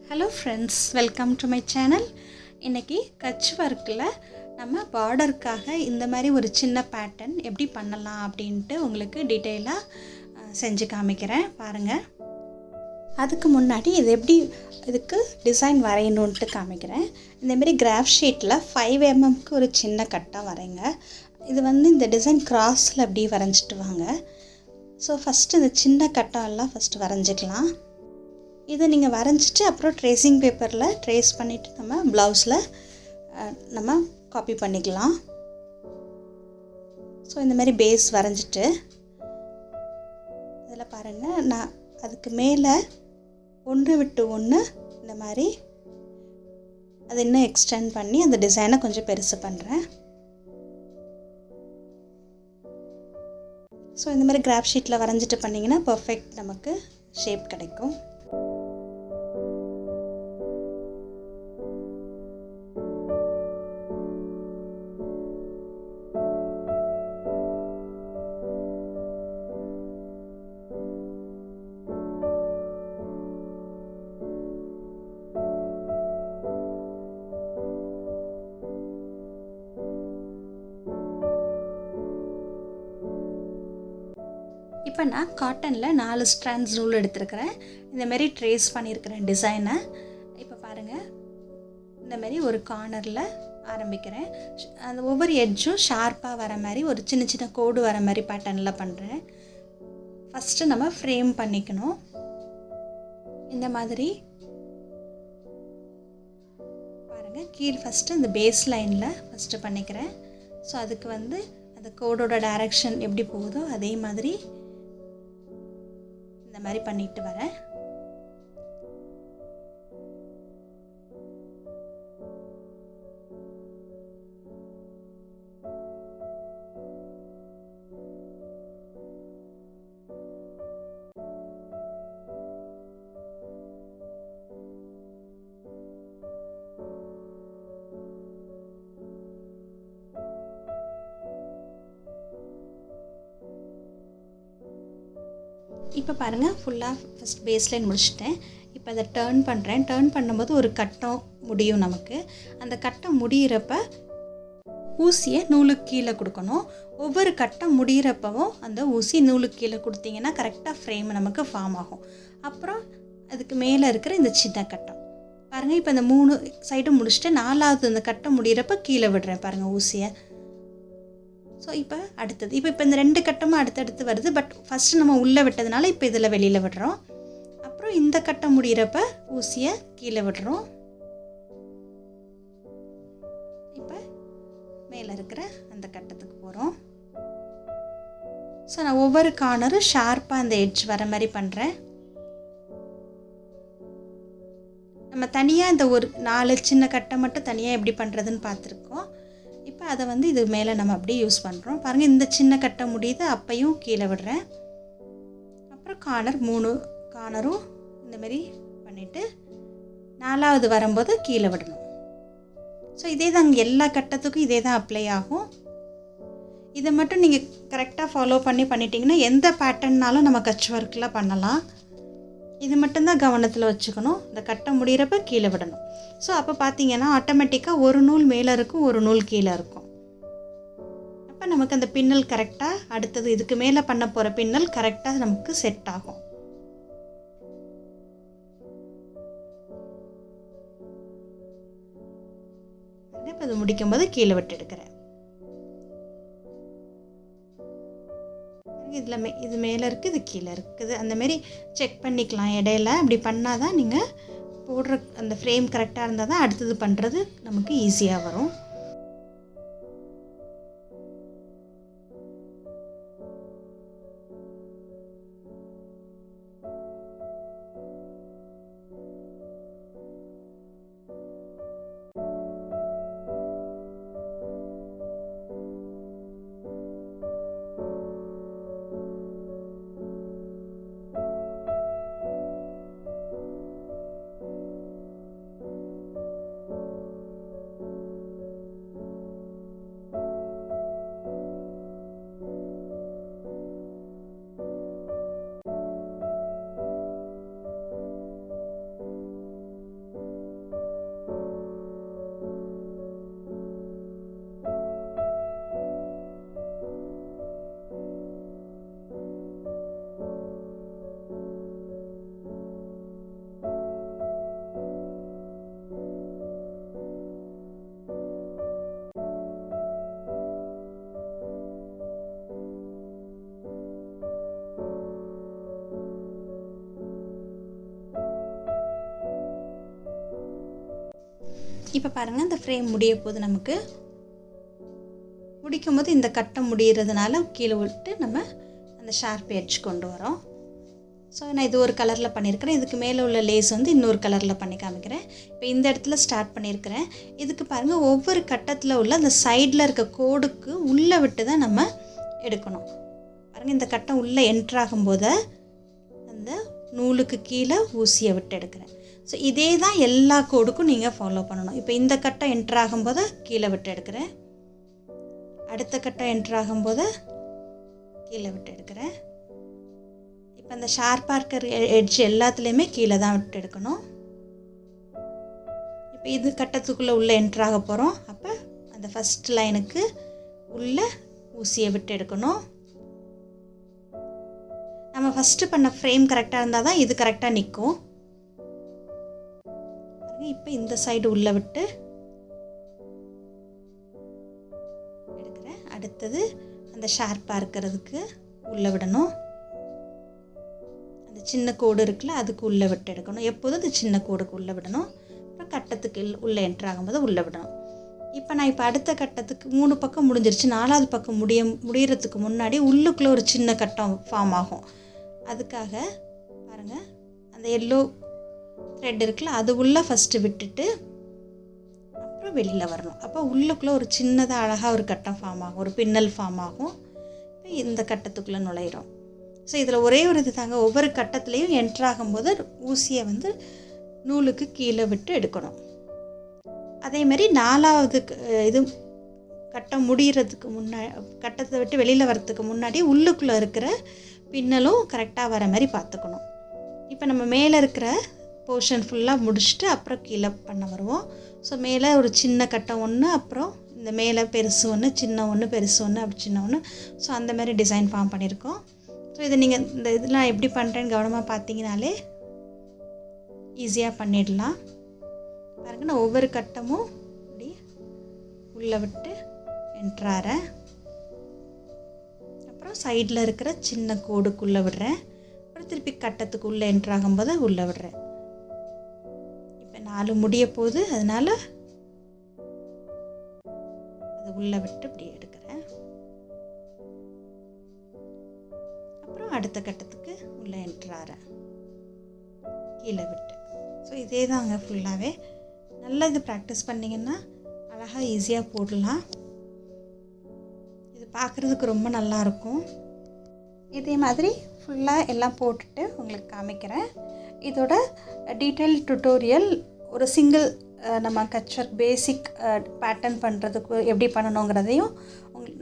Hello friends, welcome to my channel. இன்னைக்கு கட்ச் வர்க்கில் நம்ம பார்டருக்காக இந்த மாதிரி ஒரு சின்ன பேட்டர்ன் எப்படி பண்ணலாம் அப்படின்ட்டு உங்களுக்கு டீட்டெயிலாக செஞ்சு காமிக்கிறேன் பாருங்கள். அதுக்கு முன்னாடி இதுக்கு டிசைன் வரையணுன்ட்டு காமிக்கிறேன். இந்தமாரி கிராஃப் ஷீட்டில் 5 mmக்கு ஒரு சின்ன கட்டாக வரைங்க. இது இந்த டிசைன் கிராஸில் அப்படி வரைஞ்சிட்டு வாங்க. ஸோ ஃபஸ்ட்டு இந்த சின்ன கட்டாலாம் ஃபஸ்ட்டு வரைஞ்சிக்கலாம். இதை நீங்கள் வரைஞ்சிட்டு அப்புறம் ட்ரேசிங் பேப்பரில் ட்ரேஸ் பண்ணிவிட்டு நம்ம ப்ளவுஸில் நம்ம காப்பி பண்ணிக்கலாம். ஸோ இந்த மாதிரி பேஸ் வரைஞ்சிட்டு இதில் பாருங்கள், நான் அதுக்கு மேலே ஒன்று விட்டு ஒன்று இந்த மாதிரி அதை இன்னும் எக்ஸ்டெண்ட் பண்ணி அந்த டிசைனை கொஞ்சம் பெருசு பண்ணுறேன். ஸோ இந்த மாதிரி கிராஃப் ஷீட்டில் வரைஞ்சிட்டு பண்ணிங்கன்னா பர்ஃபெக்ட் நமக்கு ஷேப் கிடைக்கும். இப்போ நான் காட்டனில் 4 ஸ்ட்ராண்ட்ஸ் ரூல் எடுத்துருக்கிறேன். இந்தமாரி ட்ரேஸ் பண்ணியிருக்கிறேன் டிசைனை. இப்போ பாருங்கள், இந்தமாரி ஒரு கார்னரில் ஆரம்பிக்கிறேன். அந்த ஒவ்வொரு எட்ஜும் ஷார்ப்பாக வர மாதிரி ஒரு சின்ன சின்ன கோடு வர மாதிரி பேட்டர்னில் பண்ணுறேன். ஃபஸ்ட்டு நம்ம ஃப்ரேம் பண்ணிக்கணும். இந்த மாதிரி பாருங்கள், கீழ் ஃபஸ்ட்டு இந்த பேஸ் லைனில் ஃபஸ்ட்டு பண்ணிக்கிறேன். ஸோ அதுக்கு அந்த கோடோட டைரக்ஷன் எப்படி போகுதோ அதே மாதிரி இந்த மாதிரி பண்ணிட்டு வரேன். இப்போ பாருங்கள், ஃபுல்லாக ஃபஸ்ட் பேஸ் லைன் முடிச்சிட்டேன். இப்போ அதை டேர்ன் பண்ணுறேன். டேர்ன் பண்ணும்போது ஒரு கட்டம் முடியும் நமக்கு. அந்த கட்டம் முடிகிறப்ப ஊசியை நூலுக்கு கீழே கொடுக்கணும். ஒவ்வொரு கட்டம் முடிகிறப்பவும் அந்த ஊசி நூலுக்கு கீழே கொடுத்தீங்கன்னா கரெக்டாக ஃப்ரேம் நமக்கு ஃபார்ம் ஆகும். அப்புறம் அதுக்கு மேலே இருக்கிற இந்த சின்ன கட்டம் பாருங்கள். இப்போ இந்த 3 சைடும் முடிச்சுட்டு 4வது அந்த கட்டம் முடிகிறப்ப கீழே விடுறேன் பாருங்கள் ஊசியை. ஸோ இப்போ அடுத்தது இப்போ இந்த 2 கட்டமும் அடுத்தடுத்து வருது. பட் ஃபஸ்ட்டு நம்ம உள்ளே விட்டதுனால இப்போ இதில் வெளியில் விடுறோம். அப்புறம் இந்த கட்டம் முடிகிறப்ப ஊசியை கீழே விடுறோம். இப்போ மேலே இருக்கிற அந்த கட்டத்துக்கு போகிறோம். ஸோ நான் ஒவ்வொரு கார்னரும் ஷார்ப்பாக அந்த எட்ஜ் வர மாதிரி பண்ணுறேன். நம்ம தனியாக இந்த ஒரு 4 சின்ன கட்டை மட்டும் தனியாக எப்படி பண்ணுறதுன்னு பார்த்துருக்கோம். இப்போ அதை இது மேலே நம்ம அப்படியே யூஸ் பண்ணுறோம். பாருங்கள், இந்த சின்ன கட்டை முடியுது, அப்பையும் கீழே விடுறேன். அப்புறம் 3 கார்னரும் இந்தமாரி பண்ணிவிட்டு 4வது வரும்போது கீழே விடணும். ஸோ இதே தான் எல்லா கட்டத்துக்கும் இதே தான் அப்ளை ஆகும். இதை மட்டும் நீங்கள் கரெக்டாக ஃபாலோ பண்ணிட்டீங்கன்னா எந்த பேட்டர்ன்னாலும் நம்ம கட்ச் ஒர்க்கில் பண்ணலாம். இது மட்டும்தான் கவனத்தில் வச்சுக்கணும். இந்த கட்டம் முடிகிறப்ப கீழே விடணும். ஸோ அப்போ பார்த்தீங்கன்னா ஆட்டோமேட்டிக்காக ஒரு நூல் மேலே இருக்கும், ஒரு நூல் கீழே இருக்கும். அப்போ நமக்கு அந்த பின்னல் கரெக்டாக அடுத்தது இதுக்கு மேலே பண்ண போகிற பின்னல் கரெக்டாக நமக்கு செட் ஆகும். இப்போ இது முடிக்கும்போது கீழே விட்டு எடுக்கிறேன். இதில் இது மேலே இருக்குது, இது கீழே இருக்குது. அந்தமாரி செக் பண்ணிக்கலாம் இடையில. அப்படி பண்ணால் தான் நீங்கள் போடுற அந்த ஃப்ரேம் கரெக்டாக இருந்தால் தான் அடுத்தது பண்ணுறது நமக்கு ஈஸியாக வரும். இப்போ பாருங்கள் இந்த ஃப்ரேம் முடிய போது நமக்கு முடிக்கும்போது இந்த கட்டை முடிகிறதுனால கீழே விட்டு நம்ம அந்த ஷார்ப் எட்ஜ் கொண்டு வரோம். ஸோ நான் இது ஒரு கலரில் பண்ணியிருக்கிறேன். இதுக்கு மேலே உள்ள லேஸ் வந்து இன்னொரு கலரில் பண்ணி காமிக்கிறேன். இப்போ இந்த இடத்துல ஸ்டார்ட் பண்ணியிருக்கிறேன். இதுக்கு பாருங்கள் ஒவ்வொரு கட்டத்தில் உள்ள அந்த சைடில் இருக்க கோடுக்கு உள்ளே விட்டு தான் நம்ம எடுக்கணும். பாருங்கள் இந்த கட்டம் உள்ளே என்ட்ராகும்போது அந்த நூலுக்கு கீழே ஊசியை விட்டு எடுக்கிறேன். ஸோ இதே தான் எல்லா கோடுக்கும் நீங்கள் ஃபாலோ பண்ணணும். இப்போ இந்த கட்டம் என்ட்ராகும்போது கீழே விட்டு எடுக்கிறேன். அடுத்த கட்டம் என்ட்ராகும்போது கீழே விட்டு எடுக்கிறேன். இப்போ அந்த ஷார்ப்பாக இருக்கிற எட்ஜ் எல்லாத்துலேயுமே கீழே தான் விட்டு எடுக்கணும். இப்போ இது கட்டத்துக்குள்ளே உள்ளே என்ட்ராக போகிறோம். அப்போ அந்த ஃபஸ்ட் லைனுக்கு உள்ளே ஊசியை விட்டு எடுக்கணும். நம்ம ஃபஸ்ட்டு பண்ண ஃப்ரேம் கரெக்டாக இருந்தால் தான் இது கரெக்டாக நிற்கும். இப்போ இந்த சைடு உள்ளே விட்டு எடுக்கிறேன். அடுத்தது அந்த ஷார்ப்பாக இருக்கிறதுக்கு உள்ளே விடணும். அந்த சின்ன கோடு இருக்குல்ல அதுக்கு உள்ளே விட்டு எடுக்கணும். எப்போதும் அந்த சின்ன கோடுக்கு உள்ளே விடணும். அப்புறம் கட்டத்துக்கு உள்ளே என்ட்ரு ஆகும்போது உள்ளே விடணும். இப்போ அடுத்த கட்டத்துக்கு 3 பக்கம் முடிஞ்சிருச்சு. 4வது பக்கம் முடிகிறதுக்கு முன்னாடி உள்ளுக்குள்ளே ஒரு சின்ன கட்டம் ஃபார்ம் ஆகும். அதுக்காக பாருங்கள் அந்த எல்லோ த்ரெட் இருக்குல்ல அது உள்ளே ஃபஸ்ட்டு விட்டுட்டு அப்புறம் வெளியில் வரணும். அப்போ உள்ளுக்குள்ளே ஒரு சின்னதாக அழகாக ஒரு கட்டம் ஃபார்ம் ஆகும், ஒரு பின்னல் ஃபார்ம் ஆகும். இப்போ இந்த கட்டத்துக்குள்ளே நுழையிறோம். ஸோ இதில் ஒரே ஒரு இது தாங்க, ஒவ்வொரு கட்டத்துலேயும் என்ட்ராகும்போது ஊசியை வந்து நூலுக்கு கீழே விட்டு எடுக்கணும். அதேமாரி 4வது இது கட்டம் முடிகிறதுக்கு கட்டத்தை விட்டு வெளியில் வர்றதுக்கு முன்னாடி உள்ளுக்குள்ளே இருக்கிற பின்னலும் கரெக்டாக வர மாதிரி பார்த்துக்கணும். இப்போ நம்ம மேலே இருக்கிற போர்ஷன் ஃபுல்லாக முடிச்சுட்டு அப்புறம் கீழே பண்ண வருவோம். ஸோ மேலே ஒரு சின்ன கட்டம் ஒன்று, அப்புறம் இந்த மேலே பெருசு ஒன்று, சின்ன ஒன்று, பெருசு ஒன்று, அப்படி சின்ன ஒன்று. ஸோ அந்த மாதிரி டிசைன் ஃபார்ம் பண்ணியிருக்கோம். ஸோ இதை நீங்கள் இந்த இதெல்லாம் எப்படி பண்ணுறேன்னு கவனமாக பார்த்தீங்கனாலே ஈஸியாக பண்ணிடலாம். பாருங்கள் நான் ஒவ்வொரு கட்டமும் இப்படி உள்ளே விட்டு என்ட்ராகிறேன். அப்புறம் சைடில் இருக்கிற சின்ன கோடுக்குள்ளே விடுறேன். அப்புறம் திருப்பி கட்டத்துக்கு உள்ளே என்ட்ராகும்போது உள்ளே விடுறேன். இப்போ 4 முடிய போகுது, அதனால் அது உள்ளே விட்டு இப்படி எடுக்கிறேன். அப்புறம் அடுத்த கட்டத்துக்கு உள்ளே என்ட்ராகிறேன் கீழே விட்டு. ஸோ இதே தாங்க ஃபுல்லாகவே. நல்லா இது ப்ராக்டிஸ் பண்ணிங்கன்னா அழகாக ஈஸியாக போடலாம். இது பார்க்குறதுக்கு ரொம்ப நல்லாயிருக்கும். இதே மாதிரி ஃபுல்லாக எல்லாம் போட்டுட்டு உங்களுக்கு காமிக்கிறேன். இதோட டீட்டெயில் டுட்டோரியல் ஒரு சிங்கிள் நம்ம கட்ச் ஒர்க் பேசிக் பேட்டர்ன் பண்ணுறதுக்கு எப்படி பண்ணணுங்கிறதையும்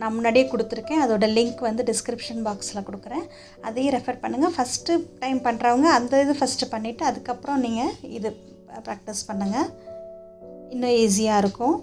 நான் முன்னாடியே கொடுத்துருக்கேன். அதோட லிங்க் வந்து டிஸ்கிரிப்ஷன் பாக்ஸில் கொடுக்குறேன். அதையும் ரெஃபர் பண்ணுங்கள். ஃபஸ்ட்டு டைம் பண்ணுறவங்க அந்த இது ஃபஸ்ட்டு பண்ணிவிட்டு அதுக்கப்புறம் நீங்கள் இது ப்ராக்டிஸ் பண்ணுங்கள். இன்னும் ஈஸியாக இருக்கும்.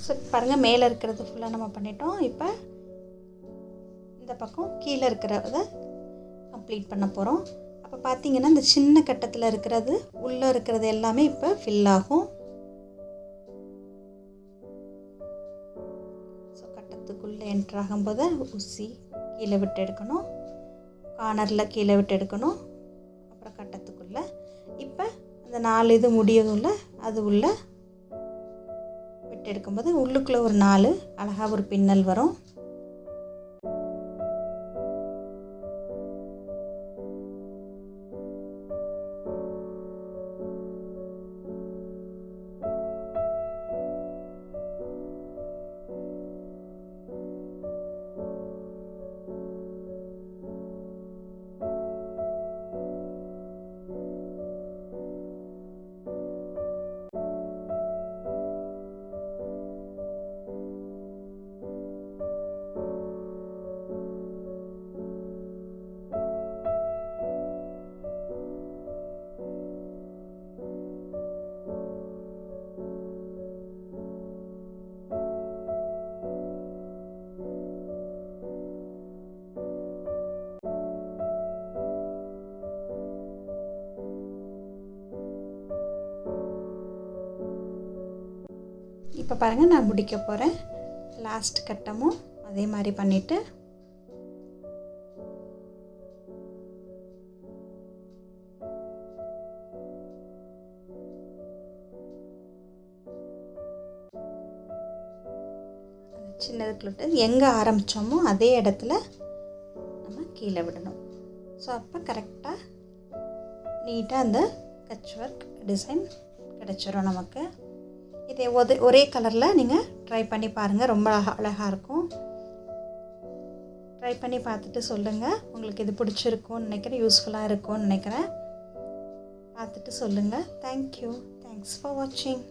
ஸோ பாருங்கள் மேலே இருக்கிறது ஃபுல்லாக நம்ம பண்ணிட்டோம். இப்போ இந்த பக்கம் கீழே இருக்கிறத கம்ப்ளீட் பண்ண போகிறோம். அப்போ பார்த்தீங்கன்னா இந்த சின்ன கட்டத்தில் இருக்கிறது உள்ளே இருக்கிறது எல்லாமே இப்போ ஃபில் ஆகும். ஸோ கட்டத்துக்குள்ளே என்ட்ரு ஆகும்போது ஊசி கீழே விட்டு எடுக்கணும், கார்னரில் கீழே விட்டு எடுக்கணும், அப்புறம் கட்டத்துக்குள்ளே. இப்போ அந்த 4 இது முடியவுள்ள அது உள்ள விட்டு எடுக்கும்போது உள்ளுக்குள்ளே ஒரு 4 அழகாக ஒரு பின்னல் வரும். இப்போ பாருங்கள் நான் முடிக்க போகிறேன். லாஸ்ட் கட்டமும் அதே மாதிரி பண்ணிவிட்டு சின்னதுக்குள்ளே எங்கே ஆரம்பித்தோமோ அதே இடத்துல நம்ம கீழே விடணும். ஸோ அப்போ கரெக்டாக நீட்டாக அந்த கட்ச் ஒர்க் டிசைன் கிடச்சிரும் நமக்கு. இதை ஒரே கலரில் நீங்கள் ட்ரை பண்ணி பாருங்கள், ரொம்ப அழகாக இருக்கும். ட்ரை பண்ணி பார்த்துட்டு சொல்லுங்கள், உங்களுக்கு இது பிடிச்சிருக்கும்னு நினைக்கிறேன், யூஸ்ஃபுல்லாக இருக்கும்னு நினைக்கிறேன். பார்த்துட்டு சொல்லுங்கள். தேங்க்யூ. தேங்க்ஸ் ஃபார் வாட்சிங்.